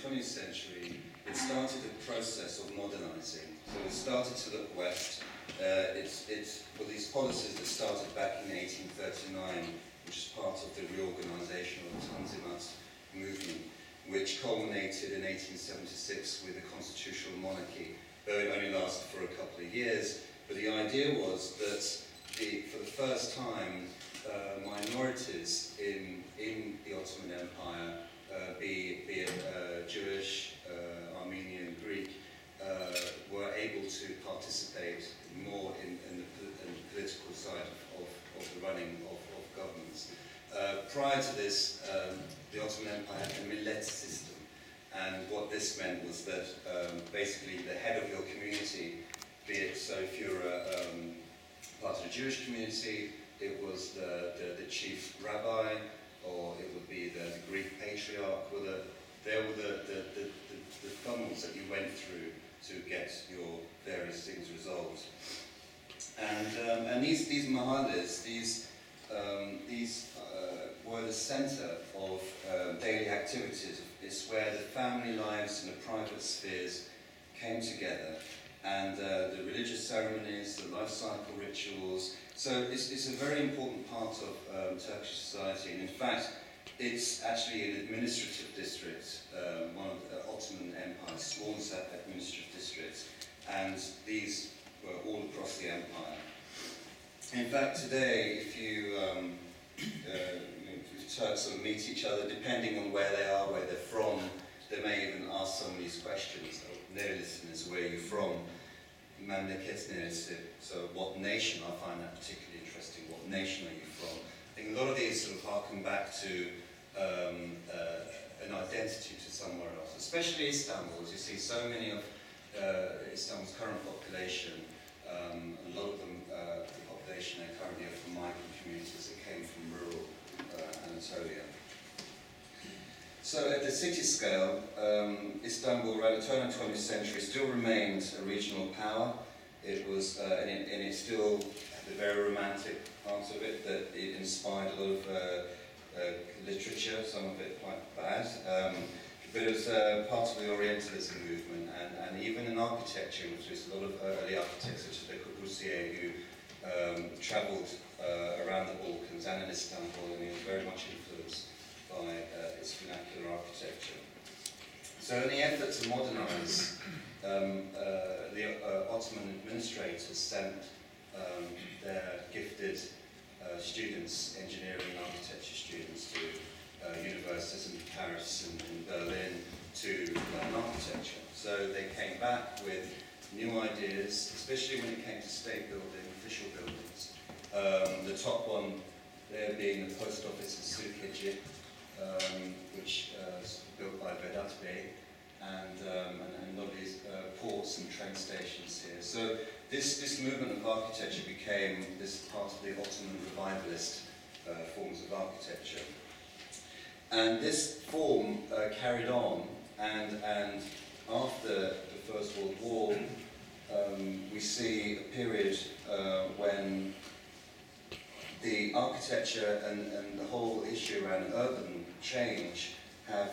20th century, it started a process of modernizing. So it started to look west. Well, these policies that started back in 1839, which is part of the reorganization of the Tanzimat movement, which culminated in 1876 with the constitutional monarchy, though it only lasted for a couple of years. But the idea was that for the first time, minorities in the Ottoman Empire, be it Jewish, Armenian, Greek, were able to participate more in the political side of the running of governments. Prior to this, the Ottoman Empire had a millet system, and what this meant was that basically the head of your community, be it, so if you're part of the Jewish community, it was the chief rabbi, or it would be the Greek patriarch. They were the funnels that you went through to get your various things resolved. And these mahalles, these were the center of daily activities. It's where the family lives and the private spheres came together, and the religious ceremonies, the life cycle rituals. So it's a very important part of Turkish society, and in fact, it's actually an administrative district, one of the Ottoman Empire's smallest administrative districts, and these were all across the empire. In fact, today, if Turks sort of meet each other, depending on where they are, where they're from, they may even ask some of these questions. Nerelisin, where are you from? Memleket neresi? So what nation? I find that particularly interesting. What nation are you from? I think a lot of these sort of harken back to an identity to somewhere else, especially Istanbul. As you see, so many of Istanbul's current population, a lot of them, the population there currently are from migrant communities that came from rural Anatolia. So at the city scale, Istanbul, around the turn of the 20th century, still remained a regional power. It was, and it still had a very romantic part of it, that it inspired a lot of literature, some of it quite bad. But it was part of the Orientalism movement, and even in architecture, which was a lot of early architects such as Le Corbusier, who travelled around the Balkans and in Istanbul, and he was very much influenced by its vernacular architecture. So in the effort to modernise, the Ottoman administrators sent their gifted students, engineering and architecture students, to universities in Paris and in Berlin to learn architecture. So they came back with new ideas, especially when it came to state building, official buildings. The top one there being the post office in Sukeci, which was built by Vedat Bey, and a lot of these ports and train stations here. So this movement of architecture became this part of the Ottoman revivalist forms of architecture. And this form carried on, and after the First World War, we see a period when the architecture and the whole issue around urban change have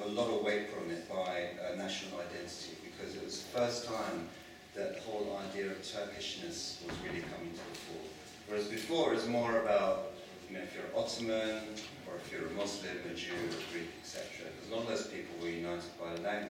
a lot of weight put on it by national identity, because it was the first time that the whole idea of Turkishness was really coming to the fore. Whereas before it was more about, if you're Ottoman, or if you're a Muslim, a Jew, a Greek, etc. Because a lot of those people were united by the language.